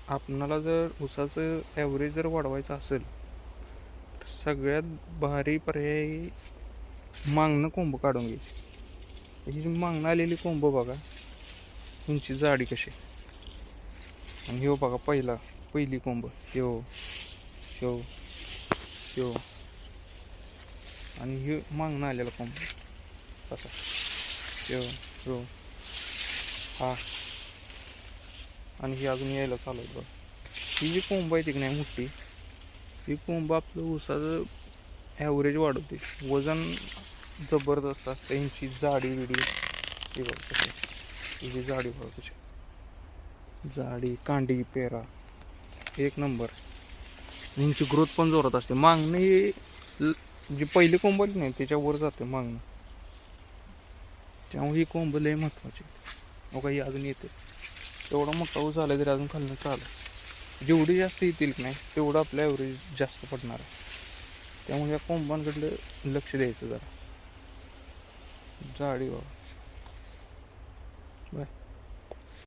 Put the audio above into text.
आपणाला जर ऊसाचं ॲव्हरेज जर वाढवायचं असेल तर सगळ्यात भारी पर्याय मागणं कोंब काढून घ्यायची. ही जी मागणं आलेली कोंब बघा, ह्यांची जाडी कशी, आणि ह्यो बघा पहिली कोंब, ह्यो ह्यो ह्यो आणि हे मागणं आलेला कोंब कसा, ह्यो ह्यो हा, आणि ही अजून यायला चालू आहे बघा. ही जी कोंब आहे ती नाही मोठी, ही कोंब आपलं ऊसाचं ॲव्हरेज वाढवते, वजन जबरदस्त असतं. ह्यांची जाडी बिडी हे बघ कशी, हिची जाडी बघा कशी, जाडी कांडी पेरा एक नंबर. ह्यांची ग्रोथ पण जोरात असते. मागणं ही जी पहिली कोंब आली नाही त्याच्यावर जाते मागणं, त्यामुळे ही कोंब लय महत्वाची. बघा ही अजून येते, तेवढा मोठा ऊस झाला तरी अजून खाल्लं चालू. जेवढी जास्त येतील की नाही तेवढं आपलं ॲव्हरेज जास्त पडणार आहे. त्यामुळे या कोंबांकडलं लक्ष द्यायचं जरा. जाडी बाबा. बाय.